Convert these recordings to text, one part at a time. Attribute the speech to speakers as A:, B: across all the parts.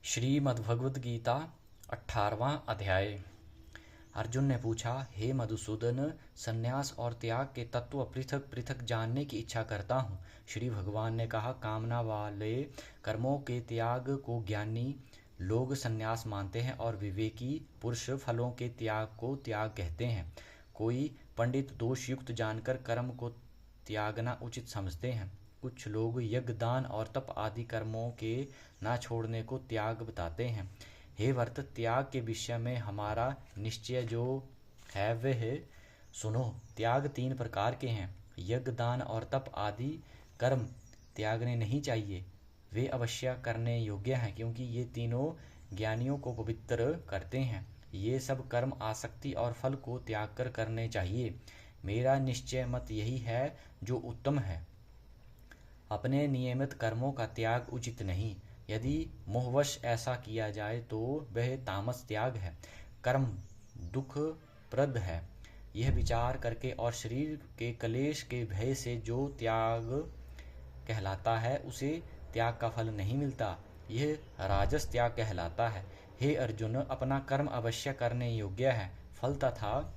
A: श्रीमद्भगवद गीता 18वां अध्याय। अर्जुन ने पूछा, हे मधुसूदन, संन्यास और त्याग के तत्व पृथक पृथक जानने की इच्छा करता हूँ। श्री भगवान ने कहा, कामना वाले कर्मों के त्याग को ज्ञानी लोग संन्यास मानते हैं और विवेकी पुरुष फलों के त्याग को त्याग कहते हैं। कोई पंडित दोष युक्त जानकर कर्म को त्यागना उचित समझते हैं। कुछ लोग यज्ञ, दान और तप आदि कर्मों के ना छोड़ने को त्याग बताते हैं। हे वर्त, त्याग के विषय में हमारा निश्चय जो है वह सुनो। त्याग 3 प्रकार के हैं। यज्ञ, दान और तप आदि कर्म त्यागने नहीं चाहिए। वे अवश्य करने योग्य हैं, क्योंकि ये तीनों ज्ञानियों को पवित्र करते हैं। ये सब कर्म आसक्ति और फल को त्याग कर करने चाहिए। मेरा निश्चय मत यही है जो उत्तम है। अपने नियमित कर्मों का त्याग उचित नहीं। यदि मोहवश ऐसा किया जाए तो वह तामस त्याग है, कर्म दुखप्रद है। यह विचार करके और शरीर के क्लेश के भय से जो त्याग कहलाता है, उसे त्याग का फल नहीं मिलता। यह राजस त्याग कहलाता है। हे अर्जुन, अपना कर्म अवश्य करने योग्य है। फल तथा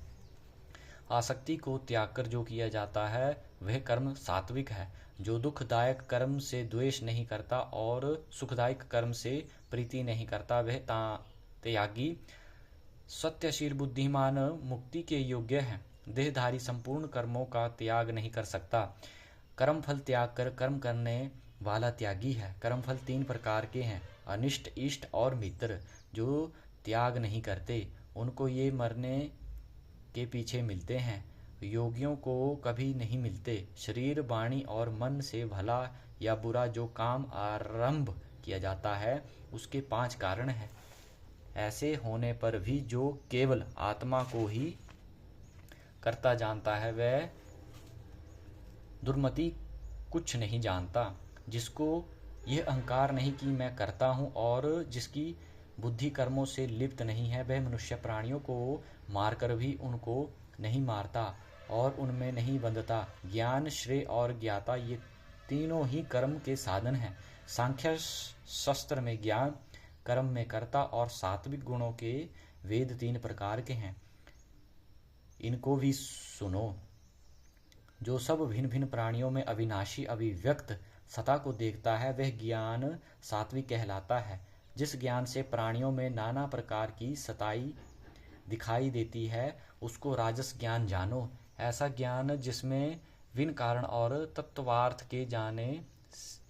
A: आसक्ति को त्याग कर जो किया जाता है वह कर्म सात्विक है। जो दुखदायक कर्म से द्वेष नहीं करता और सुखदायक कर्म से प्रीति नहीं करता, वह त्यागी सत्यशील बुद्धिमान मुक्ति के योग्य है। देहधारी संपूर्ण कर्मों का त्याग नहीं कर सकता। कर्म फल त्याग कर कर्म करने वाला त्यागी है। कर्म फल 3 प्रकार के हैं, अनिष्ट, इष्ट और मित्र। जो त्याग नहीं करते उनको ये मरने के पीछे मिलते हैं, योगियों को कभी नहीं मिलते। शरीर, वाणी और मन से भला या बुरा जो काम आरंभ किया जाता है, उसके 5 कारण हैं। ऐसे होने पर भी जो केवल आत्मा को ही करता जानता है, वह दुर्मति कुछ नहीं जानता। जिसको यह अहंकार नहीं कि मैं करता हूँ और जिसकी बुद्धि कर्मों से लिप्त नहीं है, वह मनुष्य प्राणियों को मारकर भी उनको नहीं मारता और उनमें नहीं बंधता। ज्ञान, श्रेय और ज्ञाता ये तीनों ही कर्म के साधन हैं। सांख्य शास्त्र में ज्ञान, कर्म में कर्ता और सात्विक गुणों के वेद 3 प्रकार के हैं। इनको भी सुनो। जो सब भिन्न भिन्न प्राणियों में अविनाशी अभिव्यक्त सत्ता को देखता है, वह ज्ञान सात्विक कहलाता है। जिस ज्ञान से प्राणियों में नाना प्रकार की सताई दिखाई देती है, उसको राजस ज्ञान जानो। ऐसा ज्ञान जिसमें विन कारण और तत्वार्थ के जाने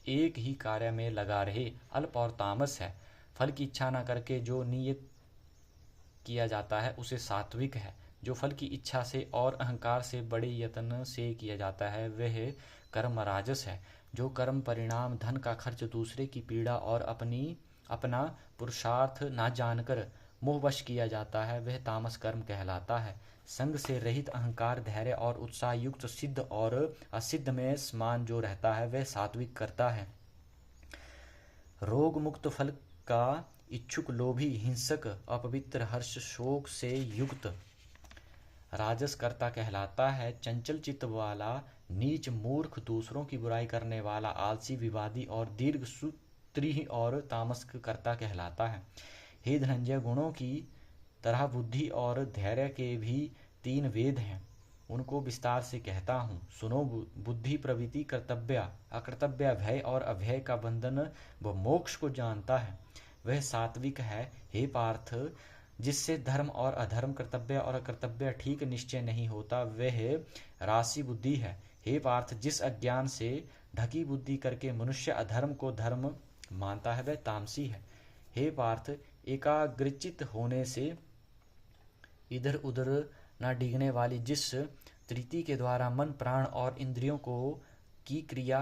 A: एक ही कार्य में लगा रहे, अल्प और तामस है। फल की इच्छा न करके जो नियत किया जाता है, उसे सात्विक है। जो फल की इच्छा से और अहंकार से बड़े यत्न से किया जाता है, वह कर्म राजस है। जो कर्म परिणाम, धन का खर्च, दूसरे की पीड़ा और अपना पुरुषार्थ ना जानकर मोहवश किया जाता है, वह तामस कर्म कहलाता है। संग से रहित अहंकार, धैर्य और उत्साह युक्त सिद्ध और असिद्ध में समान जो रहता है, वह सात्विक करता है। रोग मुक्त फल का इच्छुक, लोभी, हिंसक, अपवित्र, हर्ष शोक से युक्त राजस कर्ता कहलाता है। चंचल चित्त वाला, नीच, मूर्ख, दूसरों की बुराई करने वाला, आलसी, विवादी और दीर्घ सूत्री और तामस कर्ता कहलाता है। हे धनंजय, गुणों की तरह बुद्धि और धैर्य के भी 3 वेद हैं। उनको विस्तार से कहता हूँ, सुनो। बुद्धि प्रवृत्ति, कर्तव्य, अकर्तव्य, भय और अभय का बंधन व मोक्ष को जानता है, वह सात्विक है। हे पार्थ, जिससे धर्म और अधर्म, कर्तव्य और अकर्तव्य ठीक निश्चय नहीं होता, वह राशि बुद्धि है। हे पार्थ, जिस अज्ञान से ढकी बुद्धि करके मनुष्य अधर्म को धर्म मानता है, वह तामसी है। हे पार्थ, एकाग्रचित होने से इधर उधर न डिगने वाली जिस तृति के द्वारा मन, प्राण और इंद्रियों को की क्रिया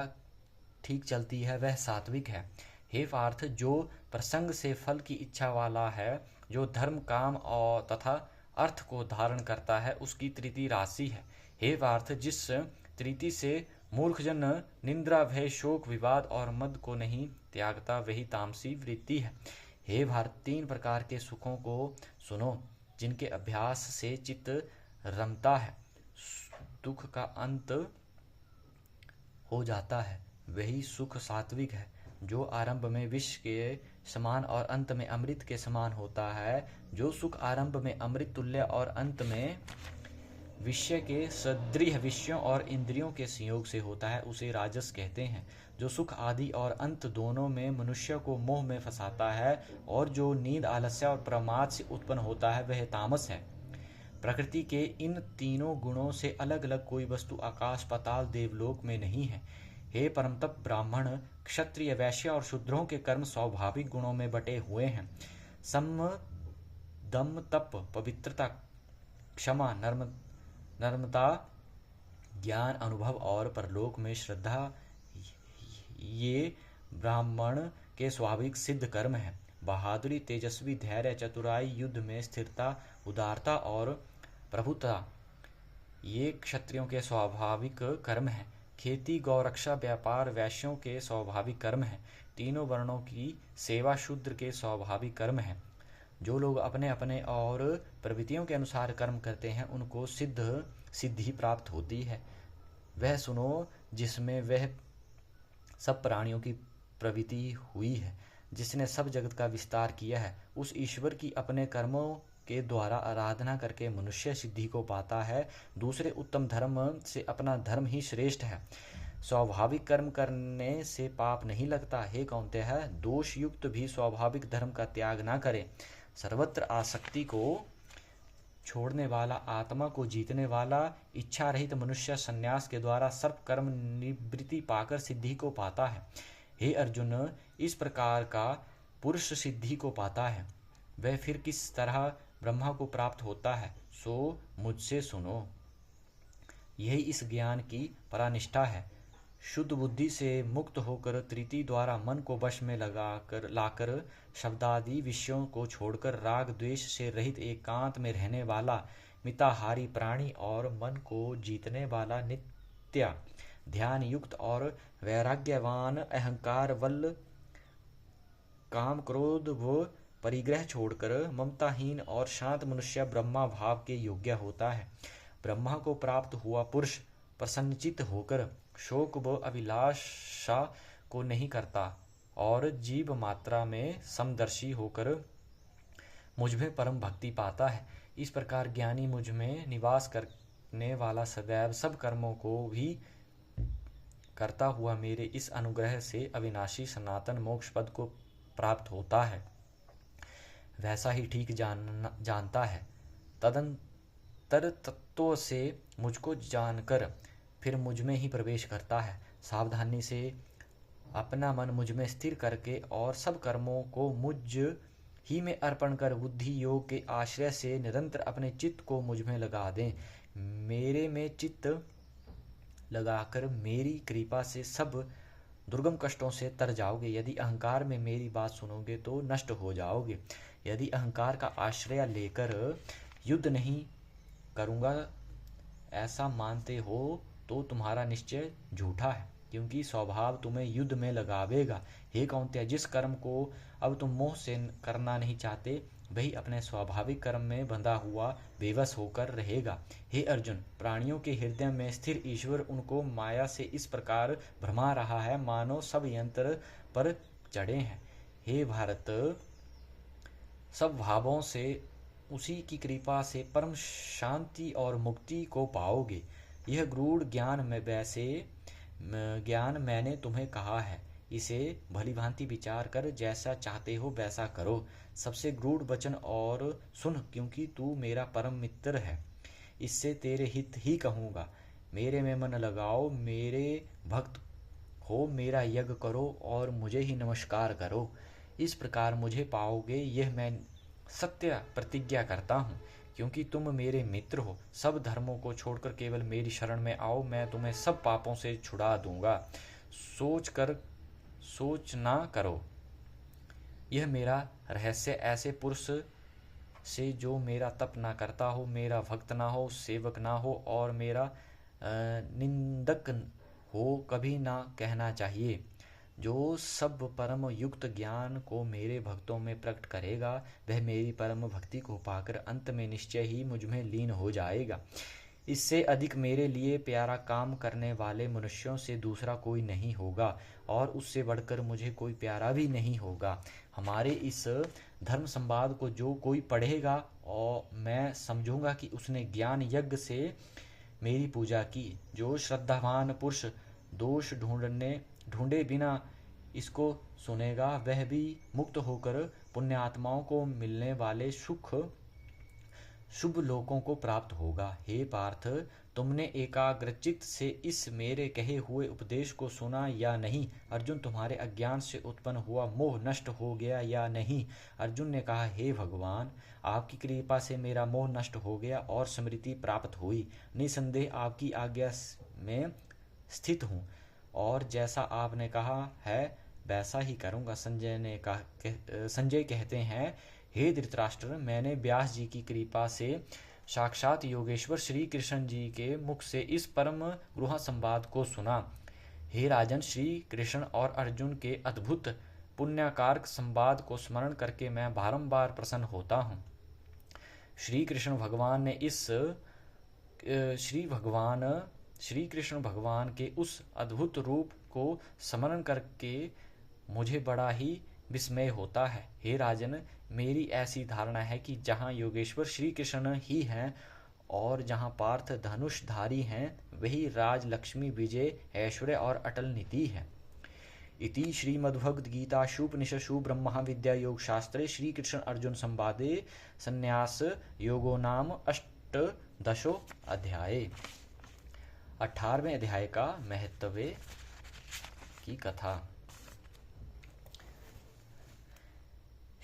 A: ठीक चलती है, वह सात्विक है। हे पार्थ, जो प्रसंग से फल की इच्छा वाला है, जो धर्म, काम और तथा अर्थ को धारण करता है, उसकी तृति राशि है। हे पार्थ, जिस तृति से मूर्खजन निंद्रा, भय, शोक, विवाद और मद को नहीं त्यागता, वही तामसी वृत्ति है। हे भारत, 3 प्रकार के सुखों को सुनो, जिनके अभ्यास से चित्त रमता है, दुख का अंत हो जाता है, वही सुख सात्विक है। जो आरंभ में विष के समान और अंत में अमृत के समान होता है, जो सुख आरंभ में अमृत तुल्य और अंत में विषय के सदृह विषयों और इंद्रियों के संयोग से होता है, उसे राजस कहते हैं। जो सुख आदि और अंत दोनों में मनुष्य को मोह में फंसाता है और जो नींद, आलस्य और प्रमाद से उत्पन्न होता है, वह तामस है। प्रकृति के इन तीनों गुणों से अलग अलग कोई वस्तु आकाश, पाताल, देवलोक में नहीं है। हे परमतप ब्राह्मण, क्षत्रिय, वैश्य और शूद्रों के कर्म स्वाभाविक गुणों में बटे हुए हैं। सम, दम, तप, पवित्रता, क्षमा, नर्मता, ज्ञान, अनुभव और परलोक में श्रद्धा, ये ब्राह्मण के स्वाभाविक सिद्ध कर्म हैं। बहादुरी, तेजस्वी, धैर्य, चतुराई, युद्ध में स्थिरता, उदारता और प्रभुता, ये क्षत्रियों के स्वाभाविक कर्म हैं। खेती, गौरक्षा, व्यापार वैश्यों के स्वाभाविक कर्म हैं। तीनों वर्णों की सेवा शूद्र के स्वाभाविक कर्म हैं। जो लोग अपने अपने और प्रवृत्तियों के अनुसार कर्म करते हैं, उनको सिद्धि प्राप्त होती है। वह सुनो जिसमें वह सब प्राणियों की प्रवृत्ति हुई है, जिसने सब जगत का विस्तार किया है। उस ईश्वर की अपने कर्मों के द्वारा आराधना करके मनुष्य सिद्धि को पाता है। दूसरे उत्तम धर्म से अपना धर्म ही श्रेष्ठ है। स्वाभाविक कर्म करने से पाप नहीं लगता। हे कौन्तेय, दोष युक्त भी स्वाभाविक धर्म का त्याग ना करे। सर्वत्र आसक्ति को छोड़ने वाला, आत्मा को जीतने वाला, इच्छा रहित मनुष्य संन्यास के द्वारा सर्व कर्म निवृत्ति पाकर सिद्धि को पाता है। हे अर्जुन, इस प्रकार का पुरुष सिद्धि को पाता है। वह फिर किस तरह ब्रह्मा को प्राप्त होता है, सो मुझसे सुनो। यही इस ज्ञान की परानिष्ठा है। शुद्ध बुद्धि से मुक्त होकर त्रिति द्वारा मन को वश में लाकर शब्दादि विषयों को छोड़कर राग द्वेष से रहित एकांत में रहने वाला मिताहारी प्राणी और मन को जीतने वाला नित्य ध्यान युक्त और वैराग्यवान, अहंकार वल, काम, क्रोध व परिग्रह छोड़कर ममताहीन और शांत मनुष्य ब्रह्मा भाव के योग्य होता है। ब्रह्मा को प्राप्त हुआ पुरुष प्रसन्नचित्त होकर शोक व अभिलाषा को नहीं करता और जीव मात्रा में समदर्शी होकर मुझ में परम भक्ति पाता है। इस प्रकार ज्ञानी मुझ में निवास करने वाला सदैव सब कर्मों को भी करता हुआ मेरे इस अनुग्रह से अविनाशी सनातन मोक्ष पद को प्राप्त होता है। वैसा ही ठीक जानता है। तदंतर तत्व से मुझको जानकर फिर मुझ में ही प्रवेश करता है। सावधानी से अपना मन मुझ में स्थिर करके और सब कर्मों को मुझ ही में अर्पण कर बुद्धि योग के आश्रय से निरंतर अपने चित्त को मुझ में लगा दें। मेरे में चित्त लगाकर मेरी कृपा से सब दुर्गम कष्टों से तर जाओगे। यदि अहंकार में मेरी बात सुनोगे तो नष्ट हो जाओगे। यदि अहंकार का आश्रय लेकर युद्ध नहीं करूँगा ऐसा मानते हो तो तुम्हारा निश्चय झूठा है, क्योंकि स्वभाव तुम्हें युद्ध में लगावेगा। हे कौन्तेय, जिस कर्म को अब तुम मोह से करना नहीं चाहते, वही अपने स्वाभाविक कर्म में बंधा हुआ बेबस होकर रहेगा। हे अर्जुन, प्राणियों के हृदय में स्थिर ईश्वर उनको माया से इस प्रकार भरमा रहा है मानो सब यंत्र पर चढ़े हैं। हे भारत, सब भावों से उसी की कृपा से परम शांति और मुक्ति को पाओगे। यह गूढ़ ज्ञान मैंने तुम्हें कहा है, इसे भली भांति विचार कर जैसा चाहते हो वैसा करो। सबसे गूढ़ वचन और सुन, क्योंकि तू मेरा परम मित्र है। इससे तेरे हित ही कहूँगा। मेरे में मन लगाओ, मेरे भक्त हो, मेरा यज्ञ करो और मुझे ही नमस्कार करो। इस प्रकार मुझे पाओगे, यह मैं सत्य प्रतिज्ञा करता हूँ। क्योंकि तुम मेरे मित्र हो, सब धर्मों को छोड़कर केवल मेरी शरण में आओ, मैं तुम्हें सब पापों से छुड़ा दूंगा। सोच ना करो। यह मेरा रहस्य ऐसे पुरुष से जो मेरा तप ना करता हो, मेरा भक्त ना हो, सेवक ना हो और मेरा निंदक हो कभी ना कहना चाहिए। जो सब परम युक्त ज्ञान को मेरे भक्तों में प्रकट करेगा, वह मेरी परम भक्ति को पाकर अंत में निश्चय ही मुझ में लीन हो जाएगा। इससे अधिक मेरे लिए प्यारा काम करने वाले मनुष्यों से दूसरा कोई नहीं होगा, और उससे बढ़कर मुझे कोई प्यारा भी नहीं होगा। हमारे इस धर्म संवाद को जो कोई पढ़ेगा, और मैं समझूंगा कि उसने ज्ञान यज्ञ से मेरी पूजा की। जो श्रद्धावान पुरुष दोष ढूंढे बिना इसको सुनेगा, वह भी मुक्त होकर पुण्यात्माओं को मिलने वाले शुभ लोकों को प्राप्त होगा। हे पार्थ, तुमने एकाग्रचित्त से इस मेरे कहे हुए उपदेश को सुना या नहीं? अर्जुन, तुम्हारे अज्ञान से उत्पन्न हुआ मोह नष्ट हो गया या नहीं? अर्जुन ने कहा, हे भगवान, आपकी कृपा से मेरा मोह नष्ट हो गया और स्मृति प्राप्त हुई। निसंदेह आपकी आज्ञा में स्थित हूँ, और जैसा आपने कहा है वैसा ही करूँगा। संजय कहते हैं, हे धृतराष्ट्र, मैंने व्यास जी की कृपा से साक्षात योगेश्वर श्री कृष्ण जी के मुख से इस परम गृह संवाद को सुना। हे राजन, श्री कृष्ण और अर्जुन के अद्भुत पुण्यकारक संवाद को स्मरण करके मैं बारंबार प्रसन्न होता हूँ। श्री कृष्ण भगवान के उस अद्भुत रूप को स्मरण करके मुझे बड़ा ही विस्मय होता है। हे राजन, मेरी ऐसी धारणा है कि जहाँ योगेश्वर श्री कृष्ण ही हैं और जहाँ पार्थ धनुषधारी हैं, वही राज, लक्ष्मी, विजय, ऐश्वर्य और अटल नीति है। इति श्रीमद्भगवद्गीतासु उपनिषत्सु ब्रह्मविद्यायोगशास्त्रे श्रीकृष्ण अर्जुन संवादे संन्यास योगो नाम अष्टादशो अध्याय। 18वें अध्याय का महत्व की कथा।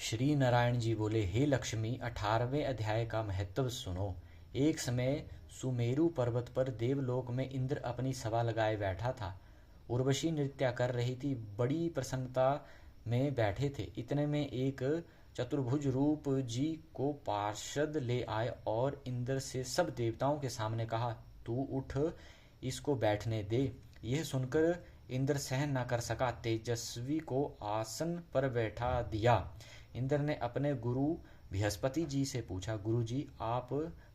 A: श्री नारायण जी बोले, हे लक्ष्मी, 18वें अध्याय का महत्व सुनो। एक समय सुमेरु पर्वत पर देवलोक में इंद्र अपनी सभा लगाए बैठा था। उर्वशी नृत्य कर रही थी। बड़ी प्रसन्नता में बैठे थे। इतने में एक चतुर्भुज रूप जी को पार्षद ले आए और इंद्र से सब देवताओं के सामने कहा, तू उठ, इसको बैठने दे। यह सुनकर इंद्र सहन न कर सका, तेजस्वी को आसन पर बैठा दिया। इंद्र ने अपने गुरु बृहस्पति जी से पूछा, गुरु जी, आप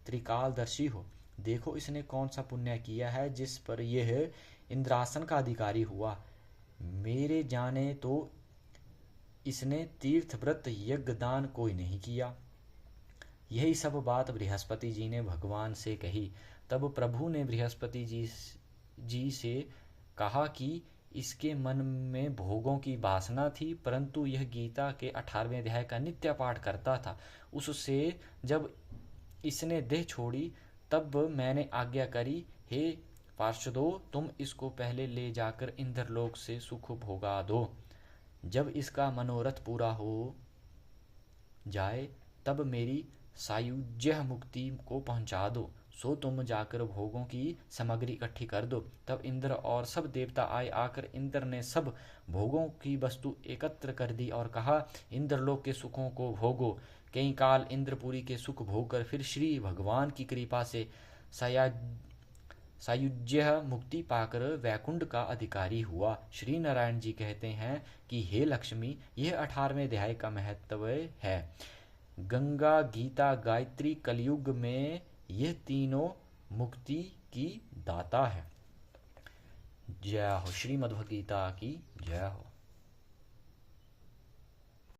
A: त्रिकालदर्शी हो, देखो इसने कौन सा पुण्य किया है जिस पर यह इंद्रासन का अधिकारी हुआ। मेरे जाने तो इसने तीर्थ व्रत यज्ञ दान कोई नहीं किया। यही सब बात बृहस्पति जी ने भगवान से कही। तब प्रभु ने बृहस्पति जी से कहा कि इसके मन में भोगों की वासना थी, परंतु यह गीता के 18वें अध्याय का नित्य पाठ करता था। उससे जब इसने देह छोड़ी, तब मैंने आज्ञा करी, हे पार्षदों, तुम इसको पहले ले जाकर इंद्रलोक से सुख भोगा दो। जब इसका मनोरथ पूरा हो जाए, तब मेरी सायुज्य मुक्ति को पहुंचा दो। सो तुम जाकर भोगों की सामग्री इकट्ठी कर दो। तब इंद्र और सब देवता आकर इंद्र ने सब भोगों की वस्तु एकत्र कर दी और कहा, इंद्रलोक के सुखों को भोगो। कई काल इंद्रपुरी के सुख भोगकर फिर श्री भगवान की कृपा से सायुज्य मुक्ति पाकर वैकुंठ का अधिकारी हुआ। श्री नारायण जी कहते हैं कि हे लक्ष्मी, यह 18वें अध्याय का महत्व है। गंगा, गीता, गायत्री कलयुग में यह तीनों मुक्ति की दाता है। जय हो। श्रीमद्भगवद्गीता की जय हो।